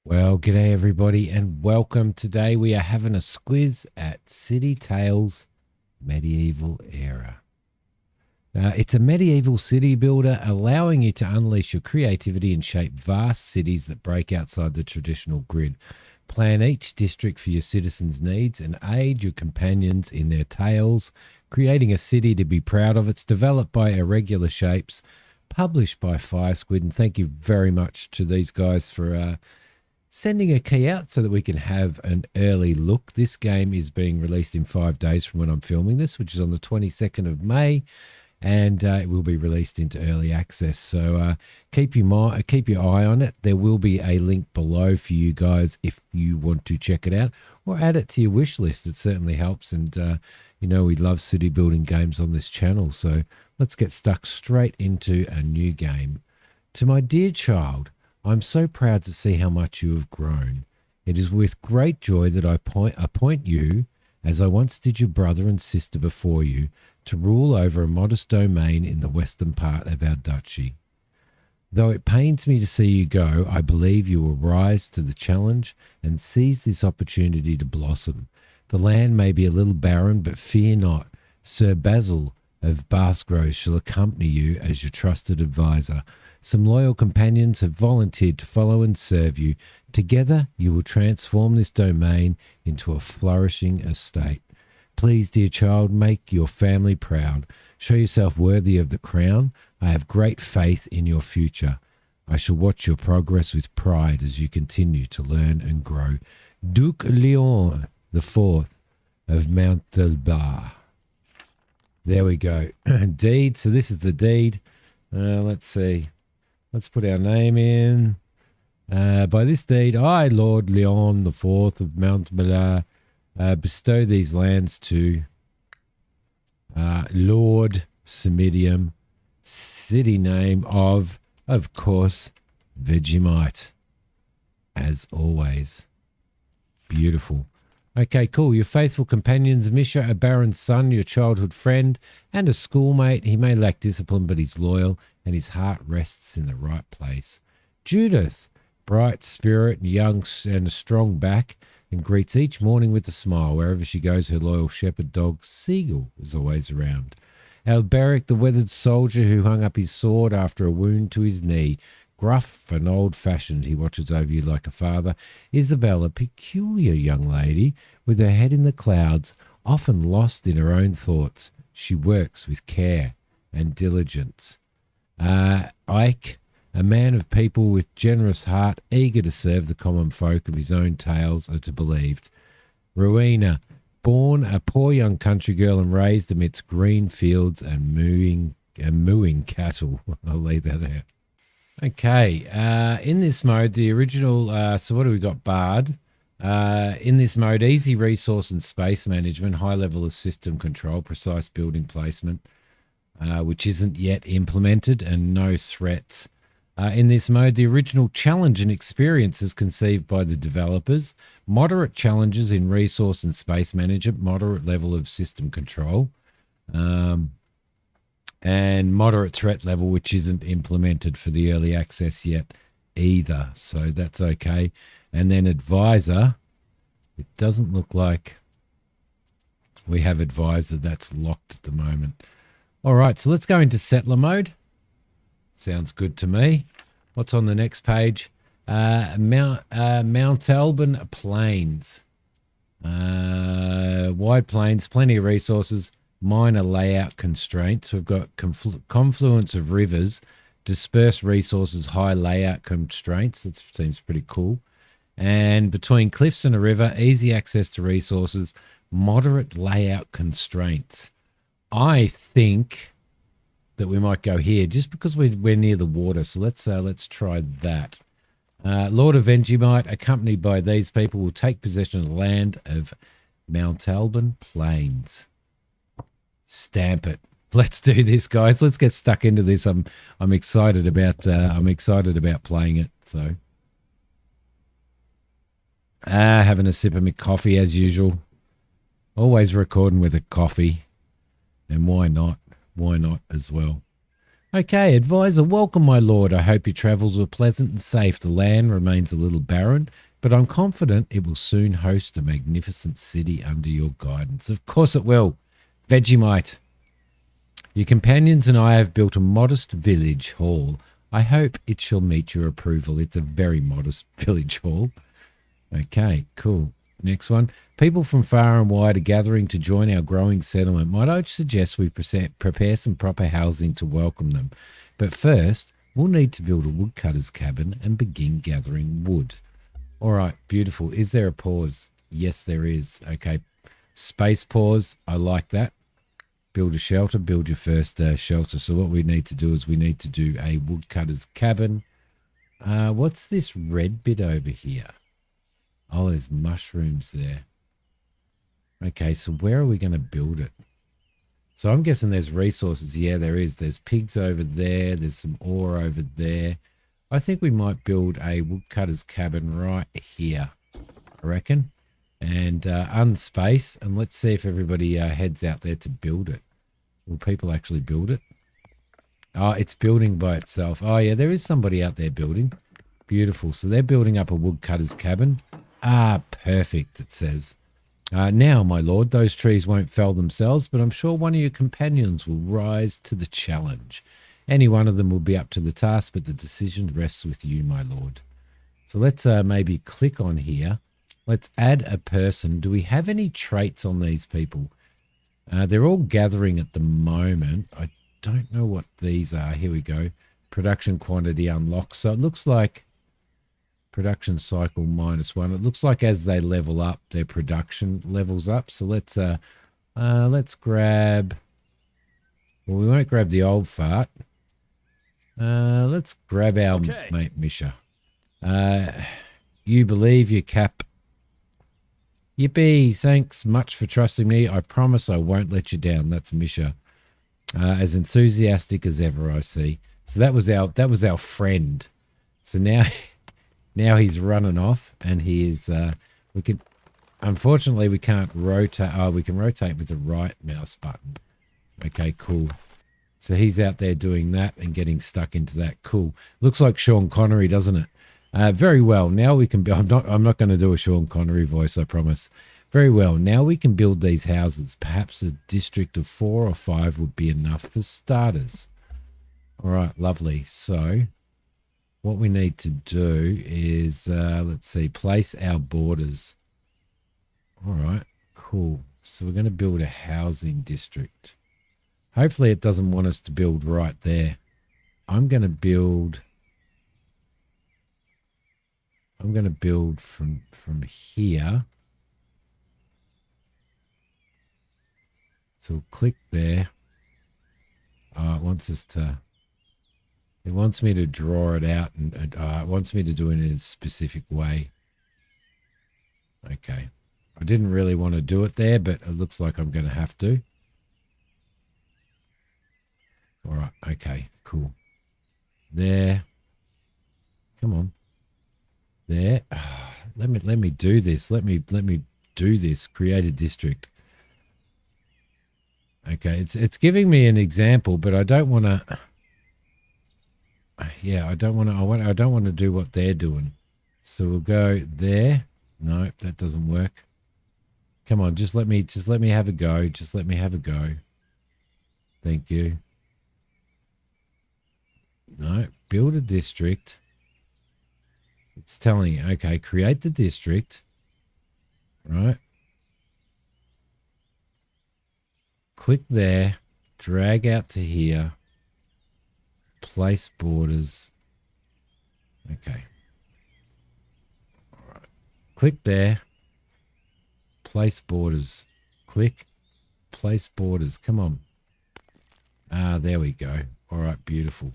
Well, g'day everybody, and welcome. Today we are having a squiz at City Tales Medieval Era. It's a medieval city builder allowing you to unleash your creativity and shape vast cities that break outside the traditional grid. Plan each district for your citizens' needs and aid your companions in their tales, creating a city to be proud of. It's developed by Irregular Shapes, published by Fire Squid, and thank you very much to these guys for sending a key out so that we can have an early look. This game is being released in 5 days from when I'm filming this, which is on the 22nd of May, and it will be released into early access. So keep your eye on it. There will be a link below for you guys if you want to check it out, or add it to your wish list. It certainly helps, and we love city building games on this channel. So let's get stuck straight into a new game. To my dear child, I'm so proud to see how much you have grown. It is with great joy that I appoint you, as I once did your brother and sister before you, to rule over a modest domain in the western part of our duchy. Though it pains me to see you go, I believe you will rise to the challenge and seize this opportunity to blossom. The land may be a little barren, but fear not. Sir Basil of Basgrove shall accompany you as your trusted advisor. Some loyal companions have volunteered to follow and serve you. Together, you will transform this domain into a flourishing estate. Please, dear child, make your family proud. Show yourself worthy of the crown. I have great faith in your future. I shall watch your progress with pride as you continue to learn and grow. Duke Leon IV of Montalban. There we go. Deed. So this is the deed. Let's see. Let's put our name in. By this deed, I, Lord Leon IV of Montalban, bestow these lands to Lord Simidiom, city name of course, Vegemite. As always. Beautiful. Okay, cool. Your faithful companions, Misha, a baron's son, your childhood friend, and a schoolmate. He may lack discipline, but he's loyal, and his heart rests in the right place. Judith, bright spirit, young and a strong back, and greets each morning with a smile. Wherever she goes, her loyal shepherd dog, Seagull, is always around. Alberic, the weathered soldier who hung up his sword after a wound to his knee, gruff and old-fashioned, he watches over you like a father. Isabel, a peculiar young lady, with her head in the clouds, often lost in her own thoughts. She works with care and diligence. Ike, a man of people with generous heart, eager to serve the common folk of his own tales are to believed. Rowena, born a poor young country girl and raised amidst green fields and mooing cattle. I'll leave that out. Okay, in this mode, the original, so what do we got? Bard. In this mode, easy resource and space management, high level of system control, precise building placement, which isn't yet implemented, and no threats. In this mode, the original challenge and experience is conceived by the developers, moderate challenges in resource and space management, moderate level of system control, and moderate threat level, which isn't implemented for the early access yet either. So that's okay. And then advisor, it doesn't look like we have advisor. That's locked at the moment. All right, so let's go into settler mode. Sounds good to me. What's on the next page? Mount Alban Plains. Wide plains, plenty of resources, minor layout constraints. We've got confluence of rivers, dispersed resources, high layout constraints. That seems pretty cool. And between cliffs and a river, easy access to resources, moderate layout constraints. I think that we might go here just because we're near the water. So let's try that. Lord of Vegemite, accompanied by these people, will take possession of the land of Mount Alban Plains. Stamp it. Let's do this, guys. Let's get stuck into this. I'm excited about playing it. So having a sip of my coffee as usual. Always recording with a coffee. And why not? Why not as well? Okay, advisor, welcome, my lord. I hope your travels were pleasant and safe. The land remains a little barren, but I'm confident it will soon host a magnificent city under your guidance. Of course it will. Vegemite. Your companions and I have built a modest village hall. I hope it shall meet your approval. It's a very modest village hall. Okay, cool. Next one. People from far and wide are gathering to join our growing settlement. Might I suggest we prepare some proper housing to welcome them? But first, we'll need to build a woodcutter's cabin and begin gathering wood. All right, beautiful. Is there a pause? Yes, there is. Okay, space pause. I like that. Build a shelter. Build your first shelter. So what we need to do is we need to do a woodcutter's cabin. What's this red bit over here? Oh, there's mushrooms there. Okay, so where are we going to build it? So I'm guessing there's resources. Yeah, there is. There's pigs over there. There's some ore over there. I think we might build a woodcutter's cabin right here, I reckon. And unspace. And let's see if everybody heads out there to build it. Will people actually build it? Oh, it's building by itself. Oh, yeah, there is somebody out there building. Beautiful. So they're building up a woodcutter's cabin. Ah, perfect, it says. Now, my lord, those trees won't fell themselves, but I'm sure one of your companions will rise to the challenge. Any one of them will be up to the task, but the decision rests with you, my lord. So let's maybe click on here. Let's add a person. Do we have any traits on these people? They're all gathering at the moment. I don't know what these are. Here we go. Production quantity unlocked. So it looks like production cycle -1. It looks like as they level up, their production levels up. So let's grab. Well, we won't grab the old fart. Let's grab our mate Misha. You believe your cap. Yippee! Thanks much for trusting me. I promise I won't let you down. That's Misha. As enthusiastic as ever, I see. So that was our friend. So now he's running off, and he is. Unfortunately, we can't rotate. Oh, we can rotate with the right mouse button. Okay, cool. So he's out there doing that and getting stuck into that. Cool. Looks like Sean Connery, doesn't it? Very well. Now we can. I'm not going to do a Sean Connery voice, I promise. Very well. Now we can build these houses. Perhaps a district of 4 or 5 would be enough for starters. All right, lovely. So what we need to do is, let's see, place our borders. All right, cool. So we're going to build a housing district. Hopefully it doesn't want us to build right there. I'm going to build from here. So we'll click there. It wants me to draw it out, and it wants me to do it in a specific way. Okay. I didn't really want to do it there, but it looks like I'm going to have to. All right. Okay, cool. There. Come on. There. Let me do this. Let me do this. Create a district. Okay, it's giving me an example, but I don't want to. Yeah, I don't want to. I don't want to do what they're doing. So we'll go there. No, that doesn't work. Come on, just let me have a go. Just let me have a go. Thank you. No, build a district. It's telling you, okay, create the district. Right. Click there, drag out to here, place borders. Okay. All right. Click there, place borders. Click, place borders. Come on. There we go. All right, beautiful.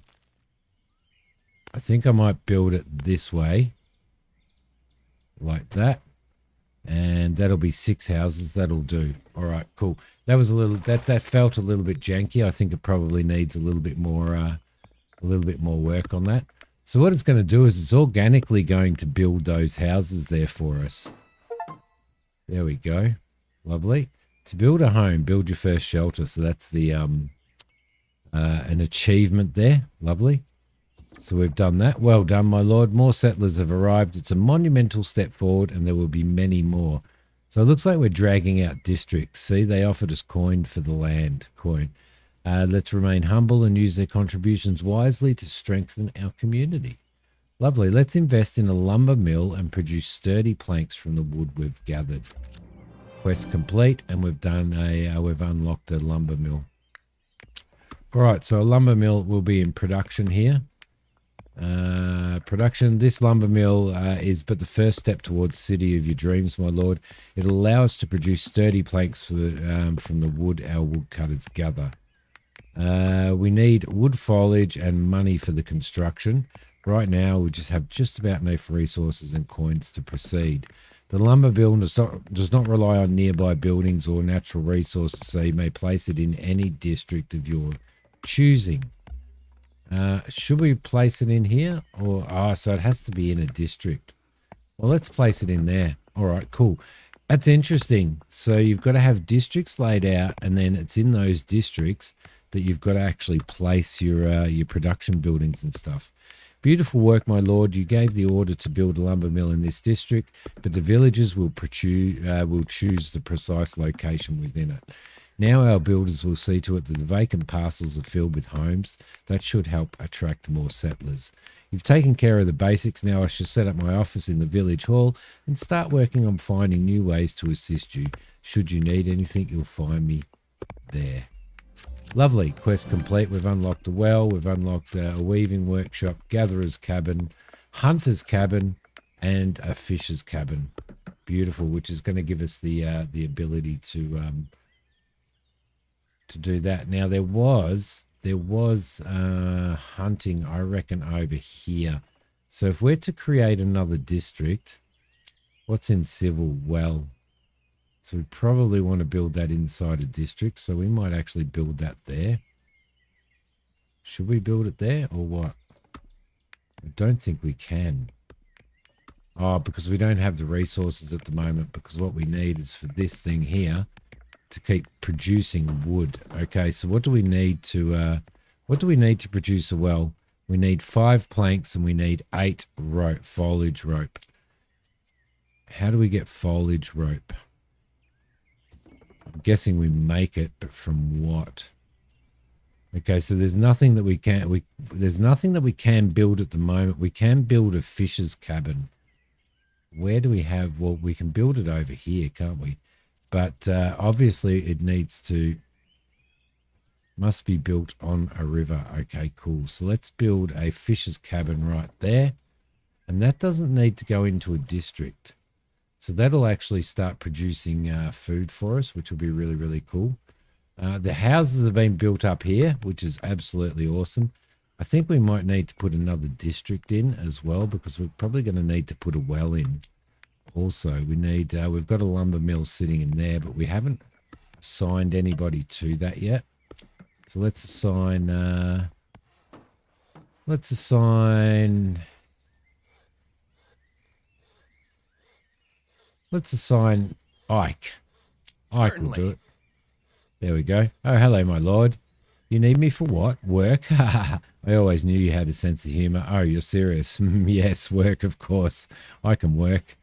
I think I might build it this way, like that. And that'll be 6 houses. That'll do. All right, cool. That was a little. That felt a little bit janky. I think it probably needs a little bit more work on that. So what it's going to do is it's organically going to build those houses there for us. There we go. Lovely. To build a home, build your first shelter. So that's the an achievement there. Lovely. So we've done that. Well done, my lord. More settlers have arrived. It's a monumental step forward, and there will be many more. So it looks like we're dragging out districts. See, they offered us coin for the land. Coin. Let's remain humble and use their contributions wisely to strengthen our community. Lovely. Let's invest in a lumber mill and produce sturdy planks from the wood we've gathered. Quest complete, and we've unlocked a lumber mill. All right, so a lumber mill will be in production here. Production. This lumber mill is but the first step towards city of your dreams, my lord. It'll allow us to produce sturdy planks from the wood our woodcutters gather. We need wood foliage and money for the construction. Right now, we just have just about enough resources and coins to proceed. The lumber mill does not rely on nearby buildings or natural resources, so you may place it in any district of your choosing. Should we place it in here? So it has to be in a district. Well, let's place it in there. All right, cool. That's interesting. So you've got to have districts laid out, and then it's in those districts that you've got to actually place your production buildings and stuff. Beautiful work, my lord. You gave the order to build a lumber mill in this district, but the villagers will choose the precise location within it. Now our builders will see to it that the vacant parcels are filled with homes. That should help attract more settlers. You've taken care of the basics. Now I shall set up my office in the village hall and start working on finding new ways to assist you. Should you need anything, you'll find me there. Lovely. Quest complete. We've unlocked a well. We've unlocked a weaving workshop, gatherer's cabin, hunter's cabin, and a fisher's cabin. Beautiful, which is going to give us the ability to do that. Now there was hunting, I reckon, over here. So if we're to create another district, what's in civil? Well, so we probably want to build that inside a district. So we might actually build that there. Should we build it there or what? I don't think we can. Oh, because we don't have the resources at the moment, because what we need is for this thing here to keep producing wood. Okay, so what do we need to produce a well? We need 5 planks and we need 8 foliage rope. How do we get foliage rope? I'm guessing we make it, but from what? Okay, so there's nothing that we can build at the moment. We can build a fisher's cabin. Where do we have? Well, we can build it over here, can't we? But obviously it must be built on a river. Okay, cool. So let's build a fisher's cabin right there. And that doesn't need to go into a district. So that'll actually start producing food for us, which will be really, really cool. The houses have been built up here, which is absolutely awesome. I think we might need to put another district in as well, because we're probably going to need to put a well in. Also, we've got a lumber mill sitting in there, but we haven't assigned anybody to that yet. So let's assign Ike. Ike will do it. There we go. Oh, hello, my lord. You need me for what? Work? I always knew you had a sense of humor. Oh, you're serious? Yes, work, of course. I can work.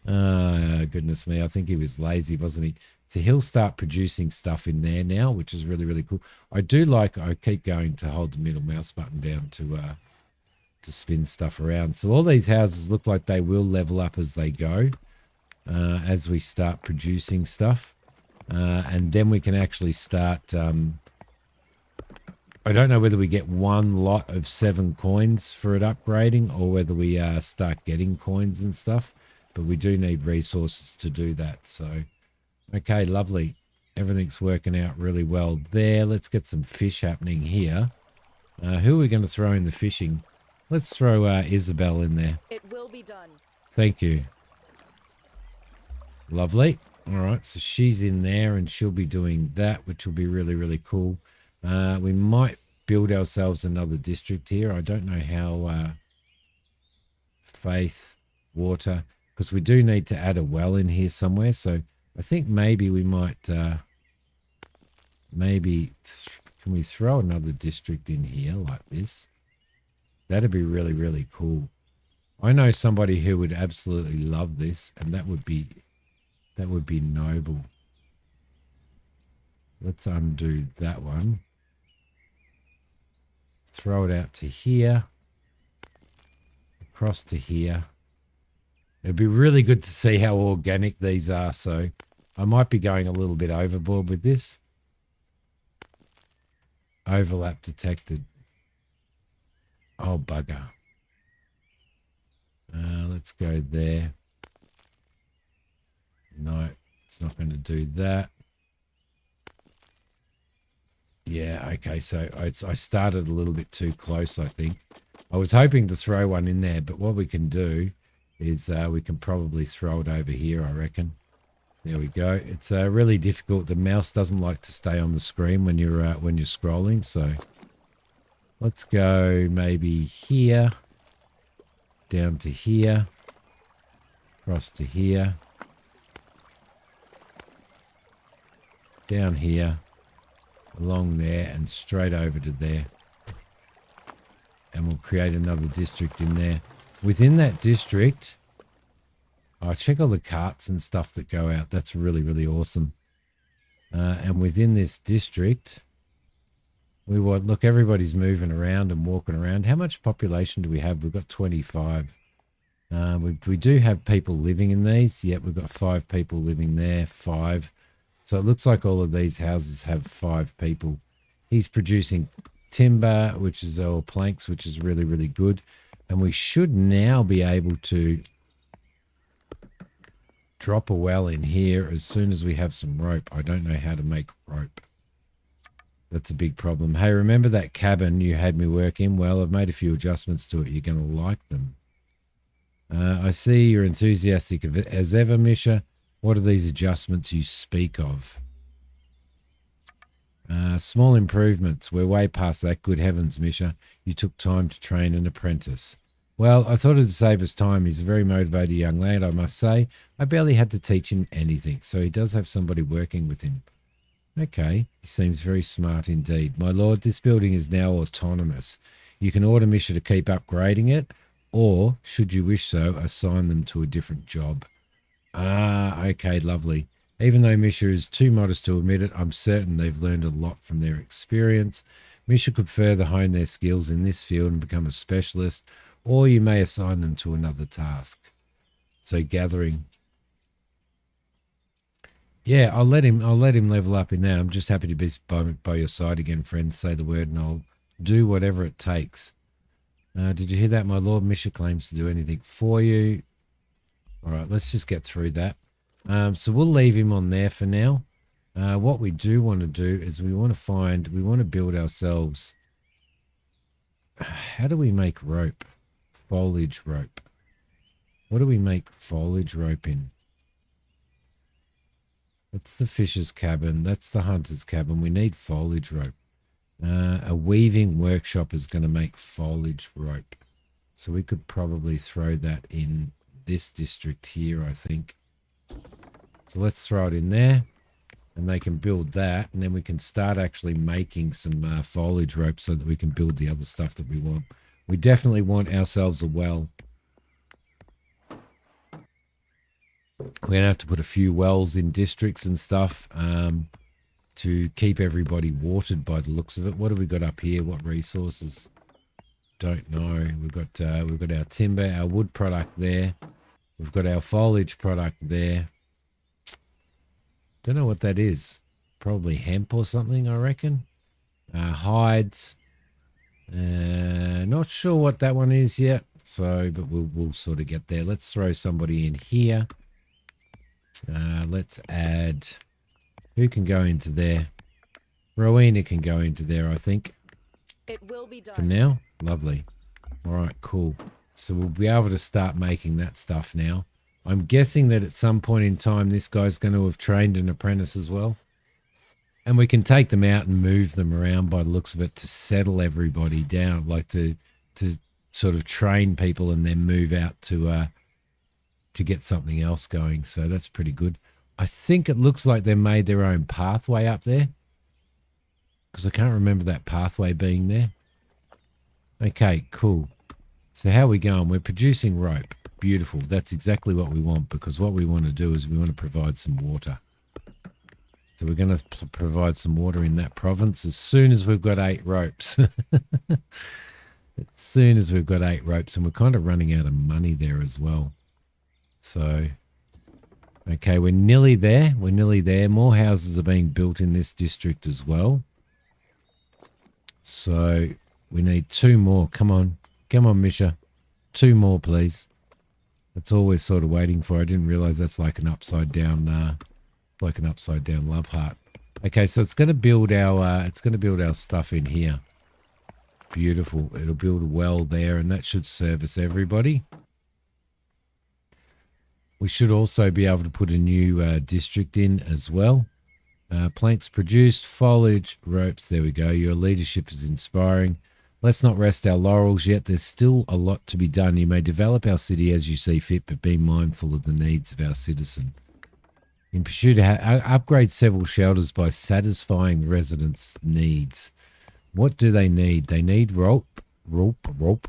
Goodness me. I think he was lazy, wasn't he? So he'll start producing stuff in there now, which is really, really cool. I keep going to hold the middle mouse button down to spin stuff around. So all these houses look like they will level up as they go, as we start producing stuff. And then we can actually start... I don't know whether we get one lot of 7 coins for it upgrading or whether we start getting coins and stuff. But we do need resources to do that. So, okay, lovely. Everything's working out really well there. Let's get some fish happening here. Who are we going to throw in the fishing? Let's throw Isabel in there. It will be done. Thank you. Lovely. All right, so she's in there and she'll be doing that, which will be really, really cool. We might build ourselves another district here. I don't know how faith, water, because we do need to add a well in here somewhere. So I think maybe we might Can we throw another district in here like this? That'd be really, really cool. I know somebody who would absolutely love this, and that would be noble. Let's undo that one. Throw it out to here. Across to here. It'd be really good to see how organic these are, so I might be going a little bit overboard with this. Overlap detected. Oh, bugger. Let's go there. No, it's not going to do that. Yeah, okay, so I started a little bit too close, I think. I was hoping to throw one in there, but what we can do is we can probably throw it over here, I reckon. There we go. It's really difficult. The mouse doesn't like to stay on the screen when you're scrolling, so let's go maybe here, down to here, across to here, down here, along there, and straight over to there. And we'll create another district in there. Within that district, I check all the carts and stuff that go out. That's really, really awesome. And within this district, we want, look, everybody's moving around and walking around. How much population do we have? We've got 25. We do have people living in these. Yep, we've got 5 people living there, 5. So it looks like all of these houses have 5 people. He's producing timber, which is all planks, which is really, really good. And we should now be able to drop a well in here as soon as we have some rope. I don't know how to make rope. That's a big problem. Hey, remember that cabin you had me work in? Well, I've made a few adjustments to it. You're going to like them. I see you're enthusiastic as ever, Misha. What are these adjustments you speak of? Small improvements. We're way past that. Good heavens, Misha. You took time to train an apprentice. Well, I thought it'd save us time. He's a very motivated young lad, I must say. I barely had to teach him anything, so he does have somebody working with him. Okay, he seems very smart indeed. My lord, this building is now autonomous. You can order Misha to keep upgrading it, or, should you wish so, assign them to a different job. Ah, okay, lovely. Even though Misha is too modest to admit it, I'm certain they've learned a lot from their experience. Misha could further hone their skills in this field and become a specialist, or you may assign them to another task. So gathering. Yeah, I'll let him level up in there. I'm just happy to be by your side again, friend. Say the word and I'll do whatever it takes. Did you hear that, my lord? Misha claims to do anything for you. All right, let's just get through that. So we'll leave him on there for now. What we do want to do is we want to build ourselves. How do we make rope? Foliage rope. What do we make foliage rope in? That's the fisher's cabin. That's the hunter's cabin. We need foliage rope. A weaving workshop is going to make foliage rope. So we could probably throw that in this district here, I think. So let's throw it in there and they can build that. And then we can start actually making some foliage rope so that we can build the other stuff that we want. We definitely want ourselves a well. We're going to have to put a few wells in districts and stuff to keep everybody watered by the looks of it. What have we got up here? What resources? Don't know. We've got our timber, our wood product there. We've got our foliage product there. Don't know what that is. Probably hemp or something, I reckon. Hides. Not sure what that one is yet. So, but we'll sort of get there. Let's throw somebody in here. Let's add. Who can go into there? Rowena can go into there, I think. It will be done. For now, lovely. All right, cool. So we'll be able to start making that stuff now. I'm guessing that at some point in time, this guy's going to have trained an apprentice as well. And we can take them out and move them around by the looks of it to settle everybody down, like to sort of train people and then move out to get something else going. So that's pretty good. I think it looks like they made their own pathway up there. because I can't remember that pathway being there. Okay, cool. So how are we going? We're producing rope. Beautiful. That's exactly what we want, because what we want to do is we want to provide some water. So we're going to provide some water in that province as soon as we've got 8 ropes. As soon as we've got 8 ropes, and we're kind of running out of money there as well. So, okay, we're nearly there. We're nearly there. More houses are being built in this district as well. So we need 2 more. Come on. Come on, Misha. 2 more, please. That's all we're sort of waiting for. I didn't realize that's like an upside down love heart. Okay, so it's going to build our stuff in here. Beautiful. It'll build a well there, and that should service everybody. We should also be able to put a new district in as well. Planks produced, foliage, ropes. There we go. Your leadership is inspiring. Let's not rest our laurels yet. There's still a lot to be done. You may develop our city as you see fit, but be mindful of the needs of our citizen. In pursuit, upgrade several shelters by satisfying the residents' needs. What do they need? They need rope.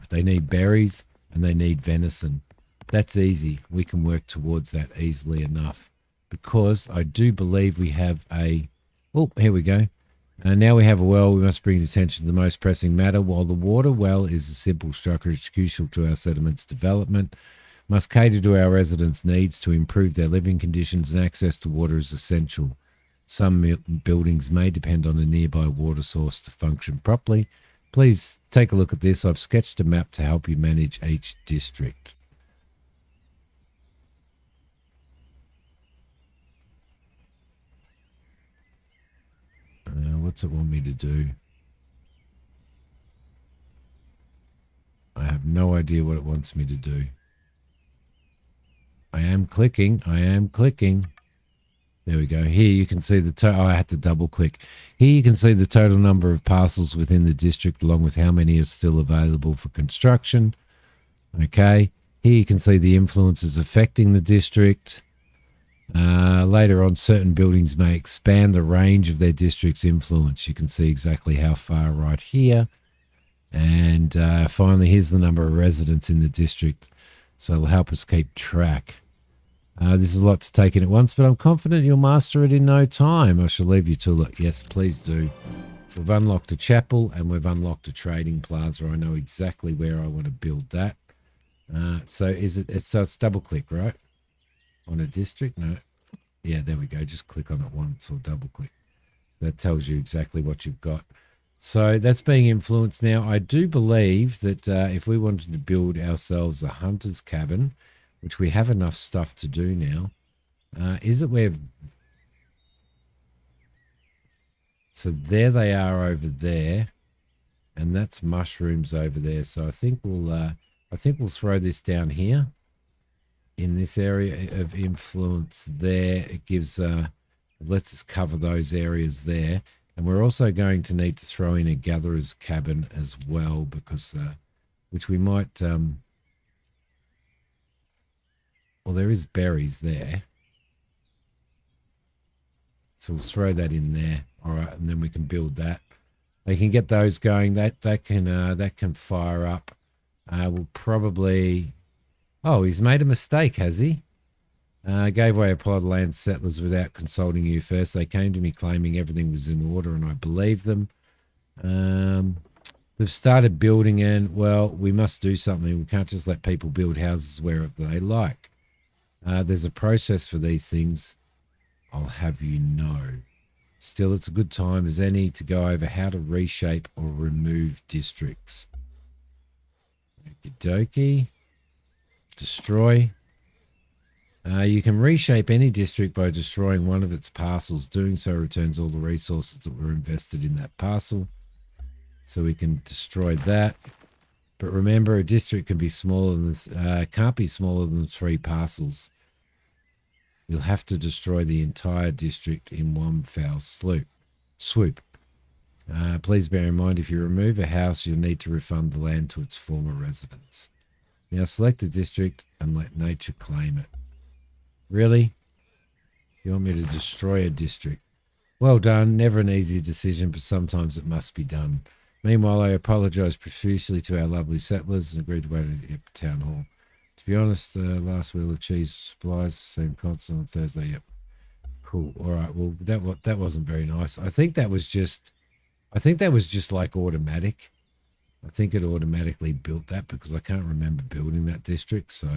They need berries, and they need venison. That's easy. We can work towards that easily enough, because I do believe we have a... Oh, here we go. Now we have a well. We must bring attention to the most pressing matter. While the water well is a simple structure, it's crucial to our settlement's development. Must cater to our residents' needs to improve their living conditions, and access to water is essential. Some buildings may depend on a nearby water source to function properly. Please take a look at this. I've sketched a map to help you manage each district. What's it want me to do? I have no idea what it wants me to do. I am clicking. There we go. Here you can see the total. Oh, I had to double click. Here you can see the total number of parcels within the district, along with how many are still available for construction. Okay. Here you can see the influences affecting the district. Later on, certain buildings may expand the range of their district's influence. You can see exactly how far right here. And finally, here's the number of residents in the district. So it'll help us keep track. This is a lot to take in at once, but I'm confident you'll master it in no time. I shall leave you to it. Yes, please do. We've unlocked a chapel, and we've unlocked a trading plaza. I know exactly where I want to build that. So it's double click, right? On a district? No. Yeah, there we go. Just click on it once or double click. That tells you exactly what you've got. So that's being influenced now. I do believe that if we wanted to build ourselves a hunter's cabin, which we have enough stuff to do now, is it where... So there they are over there, and that's mushrooms over there. So I think we'll throw this down here. In this area of influence there, it gives lets us cover those areas there. And we're also going to need to throw in a gatherer's cabin as well, because which we might well, there is berries there, so we'll throw that in there. All right, and then we can build that. They can get those going. That can fire up. We'll probably... Oh, he's made a mistake, has he? Gave away a plot of land to settlers without consulting you first. They came to me claiming everything was in order, and I believed them. They've started building, and, well, we must do something. We can't just let people build houses wherever they like. There's a process for these things, I'll have you know. Still, it's a good time as any to go over how to reshape or remove districts. Okie dokie. Destroy. You can reshape any district by destroying one of its parcels. Doing so returns all the resources that were invested in that parcel. So we can destroy that. But remember, a district can be smaller than this, can't be smaller than 3 parcels. You'll have to destroy the entire district in one foul swoop. Please bear in mind, if you remove a house, you'll need to refund the land to its former residents. Now select a district and let nature claim it. Really? You want me to destroy a district? Well done. Never an easy decision, but sometimes it must be done. Meanwhile, I apologise profusely to our lovely settlers and agreed to wait at town hall. To be honest, last wheel of cheese supplies seemed constant on Thursday. Yep. Cool. All right. Well, that wasn't very nice. I think that was just like automatic. I think it automatically built that because I can't remember building that district. So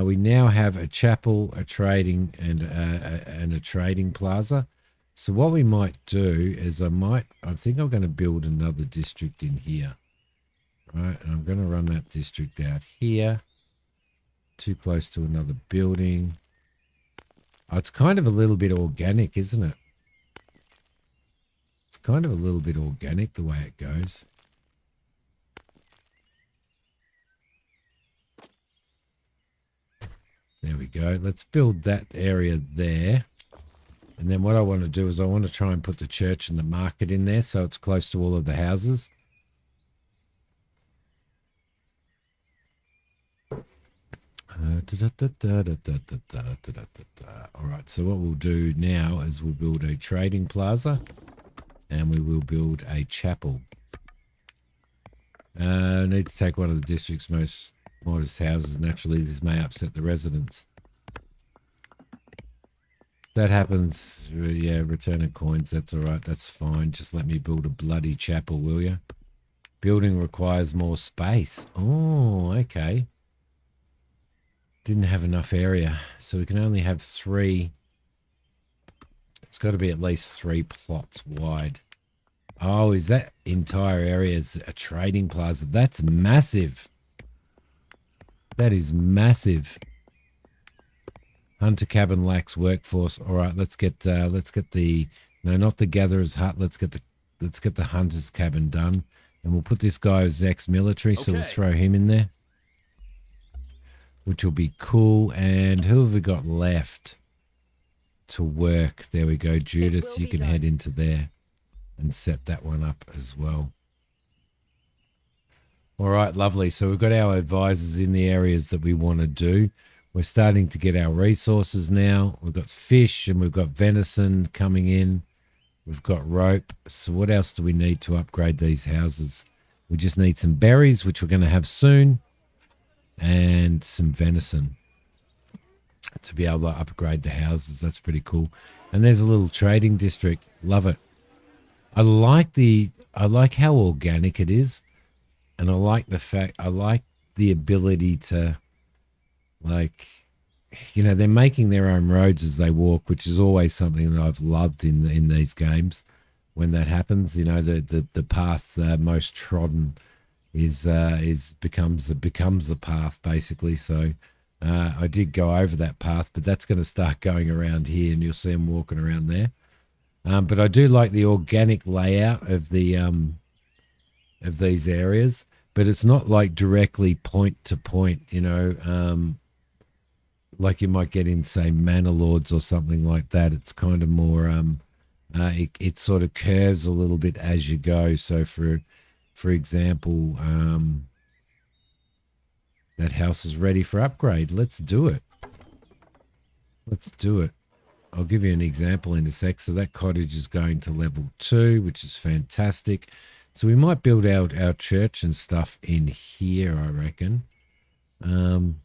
we now have a chapel, a trading, and a trading plaza. So what we might do is I think I'm going to build another district in here. Right, and I'm going to run that district out here. Too close to another building. Oh, it's kind of a little bit organic, isn't it? It's kind of a little bit organic the way it goes. There we go. Let's build that area there. And then what I want to do is I want to try and put the church and the market in there so it's close to all of the houses. All right, so what we'll do now is we'll build a trading plaza and we will build a chapel. I need to take one of the district's most modest houses. Naturally, this may upset the residents. That happens. Yeah, returning coins. That's all right. That's fine. Just let me build a bloody chapel, will you? Building requires more space. Oh, okay. Didn't have enough area. So we can only have 3. It's got to be at least 3 plots wide. Oh, is that entire area is a trading plaza? That's massive. That is massive. Hunter cabin lacks workforce. All right, let's get the no, not the gatherer's hut. Let's get the hunter's cabin done, and we'll put this guy as ex-military, so we'll throw him in there, which will be cool. And who have we got left to work? There we go, Judith. You can head into there and set that one up as well. All right, lovely. So we've got our advisors in the areas that we want to do. We're starting to get our resources now. We've got fish and we've got venison coming in. We've got rope. So what else do we need to upgrade these houses? We just need some berries, which we're going to have soon, and some venison to be able to upgrade the houses. That's pretty cool. And there's a little trading district. Love it. I like how organic it is. And I like the ability to, like, you know, they're making their own roads as they walk, which is always something that I've loved in these games. When that happens, you know, the path most trodden becomes the path basically. So I did go over that path, but that's going to start going around here, and you'll see them walking around there. But I do like the organic layout of the of these areas, but it's not like directly point to point, you know, like you might get in, say, Manor Lords or something like that. It's kind of more, it sort of curves a little bit as you go. So for example, that house is ready for upgrade. Let's do it. Let's do it. I'll give you an example in a sec. So that cottage is going to level 2, which is fantastic. So we might build out our church and stuff in here, I reckon. And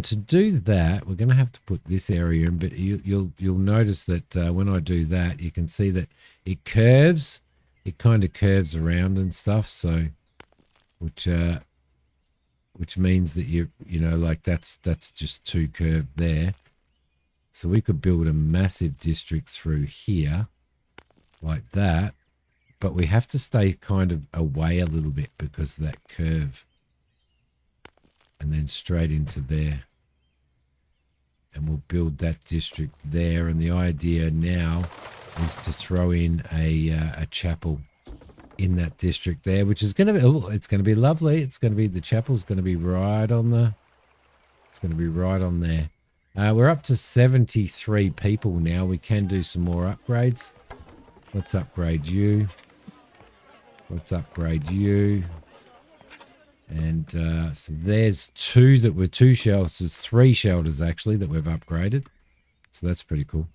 to do that, we're going to have to put this area in. But you'll notice that when I do that, you can see that it curves. It kind of curves around and stuff. So, which means that you know, like that's just too curved there. So we could build a massive district through here, like that. But we have to stay kind of away a little bit because of that curve. And then straight into there. And we'll build that district there. And the idea now is to throw in a chapel in that district there, which is going to be, it's going to be lovely. It's going to be, the chapel's going to be right on the, it's going to be right on there. We're up to 73 people now. We can do some more upgrades. Let's upgrade you. Let's upgrade you. And so there's 2 that were 2 shelters, 3 shelters actually that we've upgraded. So that's pretty cool.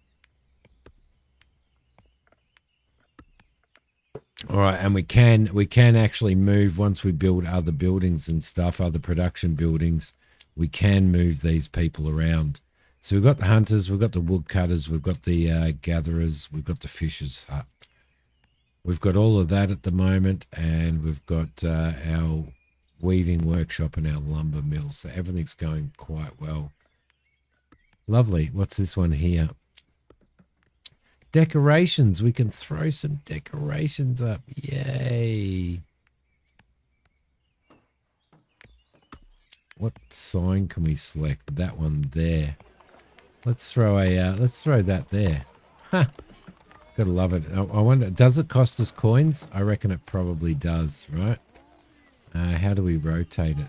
All right, and we can actually move once we build other buildings and stuff, other production buildings. We can move these people around. So we've got the hunters, we've got the woodcutters, we've got the gatherers, we've got the fishers hut. We've got all of that at the moment, and we've got our weaving workshop and our lumber mill. So everything's going quite well. Lovely. What's this one here? Decorations. We can throw some decorations up. Yay. What sign can we select? That one there. Let's throw that there. Ha. Gotta love it. I wonder, does it cost us coins? I reckon it probably does, right? How do we rotate it?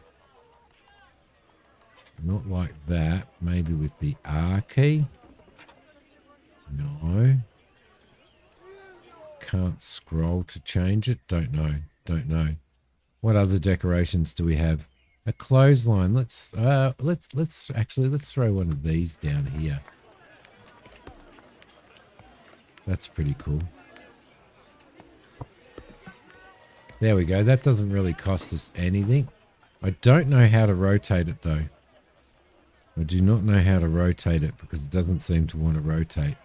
Not like that. Maybe with the R key. No. Can't scroll to change it. Don't know. What other decorations do we have? A clothesline. Let's throw one of these down here. That's pretty cool. There we go. That doesn't really cost us anything. I don't know how to rotate it though. I do not know how to rotate it because it doesn't seem to want to rotate.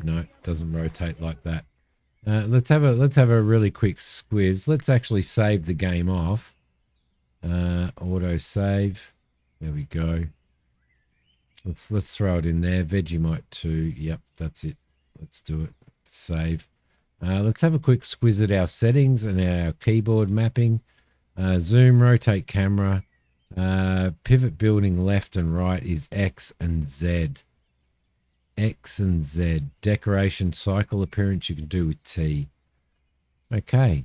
No, doesn't rotate like that. Let's have a really quick squiz. Let's actually save the game off. Auto save. There we go. Let's throw it in there. Vegemite 2. Yep, that's it. Let's do it. Save. Let's have a quick squiz at our settings and our keyboard mapping. Zoom, rotate camera. Pivot building left and right is X and Z. X and Z. Decoration cycle appearance you can do with T. Okay.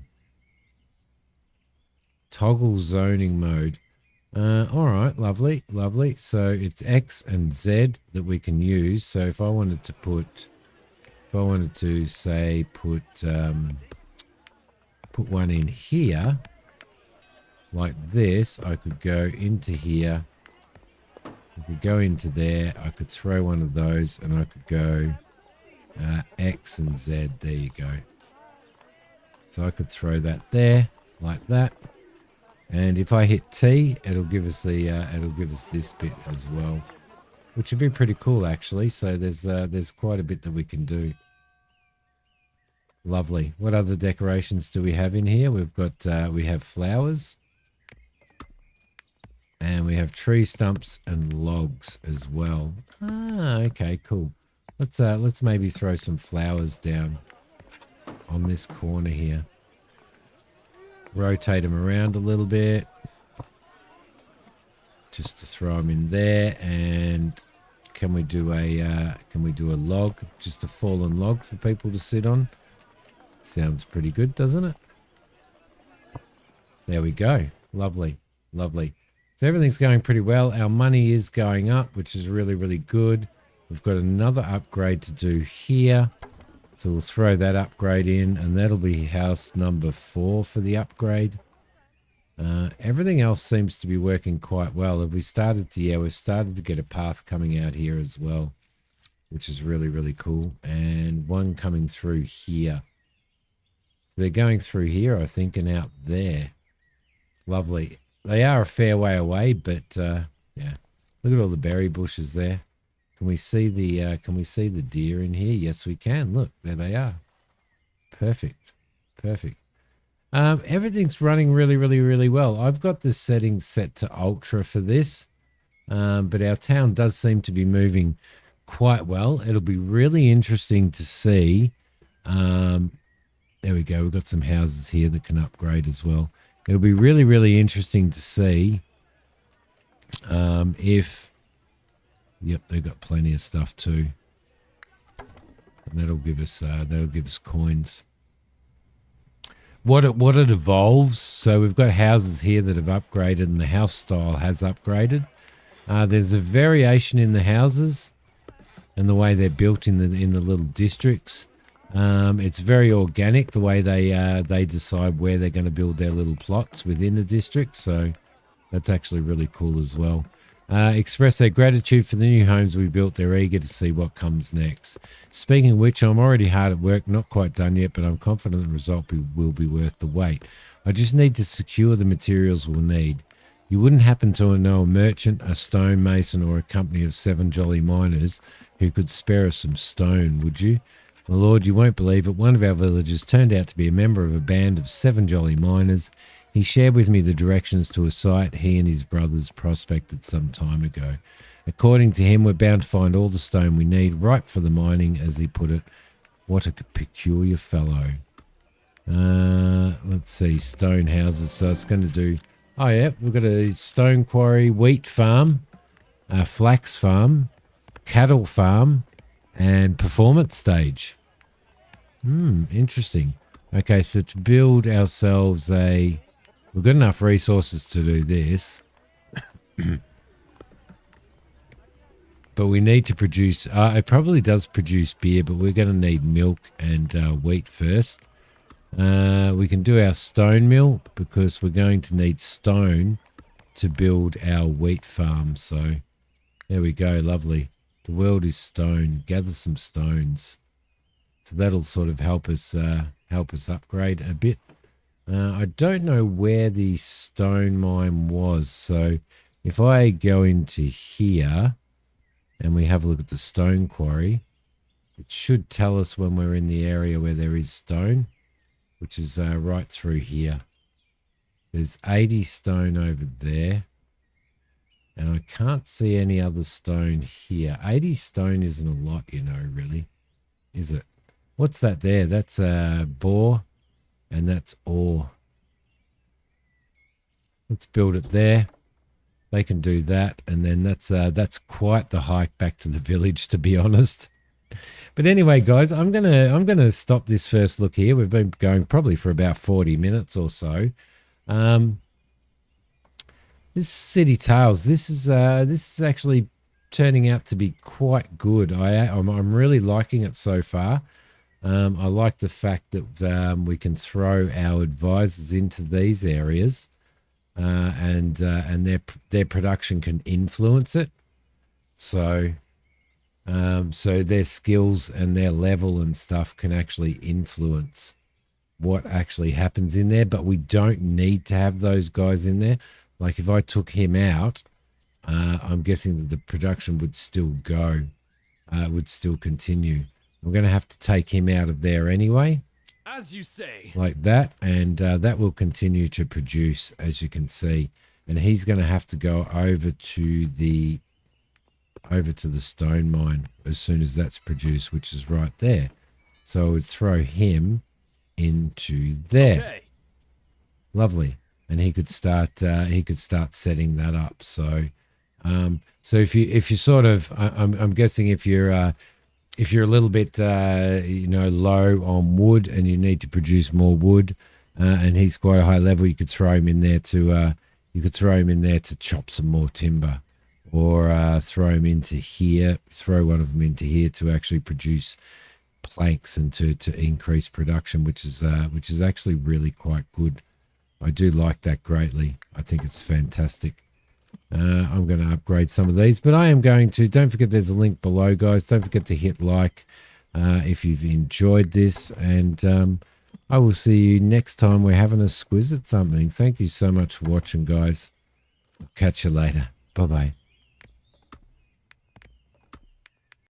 Toggle zoning mode. All right, lovely. So it's X and Z that we can use. So if I wanted to say put one in here like this, I could go into here. I could go into there. I could throw one of those, and I could go X and Z. There you go. So I could throw that there like that. And if I hit T, it'll give us this bit as well, which would be pretty cool actually. So there's quite a bit that we can do. Lovely. What other decorations do we have in here? We've got we have flowers, and we have tree stumps and logs as well. Okay, cool. Let's maybe throw some flowers down on this corner here. Rotate them around a little bit just to throw them in there. And can we do a log, just a fallen log for people to sit on? Sounds pretty good, doesn't it? There we go. Lovely. So everything's going pretty well. Our money is going up, which is really, really good. We've got another upgrade to do here. So we'll throw that upgrade in, and that'll be house number 4 for the upgrade. Everything else seems to be working quite well. Have we started to, yeah, we've started to get a path coming out here as well, which is really, really cool. And one coming through here. They're going through here, I think, and out there. Lovely. They are a fair way away, but yeah. Look at all the berry bushes there. Can we see the deer in here? Yes, we can. Look, there they are. Perfect. Everything's running really, really, really well. I've got the settings set to ultra for this, but our town does seem to be moving quite well. It'll be really interesting to see. There we go. We've got some houses here that can upgrade as well. It'll be really, really interesting to see if... Yep, they've got plenty of stuff too. And that'll give us coins. What it evolves, so we've got houses here that have upgraded, and the house style has upgraded. There's a variation in the houses and the way they're built in the little districts. It's very organic the way they decide where they're going to build their little plots within the district. So That's actually really cool as well. Express their gratitude for the new homes we built. They're eager to see what comes next. Speaking of which, I'm already hard at work, not quite done yet, but I'm confident the result will be worth the wait. I just need to secure the materials we'll need. You wouldn't happen to know a merchant, a stonemason, or a company of 7 jolly miners who could spare us some stone, would you? My lord, you won't believe it. One of our villagers turned out to be a member of a band of 7 jolly miners. He shared with me the directions to a site he and his brothers prospected some time ago. According to him, we're bound to find all the stone we need, ripe for the mining, as he put it. What a peculiar fellow. Let's see, stone houses. So it's going to do... Oh, yeah, we've got a stone quarry, wheat farm, a flax farm, cattle farm, and performance stage. Interesting. Okay, so to build ourselves a... We've got enough resources to do this. But we need to produce... it probably does produce beer, but we're going to need milk and wheat first. We can do our stone mill because we're going to need stone to build our wheat farm. So there we go. Lovely. The world is stone. Gather some stones. So that'll sort of help us upgrade a bit. I don't know where the stone mine was. So if I go into here and we have a look at the stone quarry, it should tell us when we're in the area where there is stone, which is right through here. There's 80 stone over there. And I can't see any other stone here. 80 stone isn't a lot, you know, really. Is it? What's that there? That's bore. And that's ore. Let's build it there. They can do that, and then that's quite the hike back to the village, to be honest. But anyway, guys, I'm gonna stop this first look here. We've been going probably for about 40 minutes or so. This City Tales, this is actually turning out to be quite good. I'm really liking it so far. I like the fact that we can throw our advisors into these areas, and their production can influence it. So their skills and their level and stuff can actually influence what actually happens in there. But we don't need to have those guys in there. Like if I took him out, I'm guessing that the production would still go, would still continue. We're going to have to take him out of there anyway. As you say. Like that, and that will continue to produce, as you can see. And he's going to have to go over to the stone mine as soon as that's produced, which is right there. So I would throw him into there. Okay. Lovely. And he could start setting that up. So so if you sort of, I'm guessing if you're a little bit low on wood and you need to produce more wood, and he's quite a high level, you could throw him in there to chop some more timber, or throw one of them into here to actually produce planks and to increase production, which is actually really quite good. I do like that greatly. I think it's fantastic. I'm going to upgrade some of these, but I am going to, don't forget there's a link below, guys. Don't forget to hit like if you've enjoyed this, and I will see you next time we're having a squiz at something. Thank you so much for watching, guys. I'll catch you later. Bye-bye.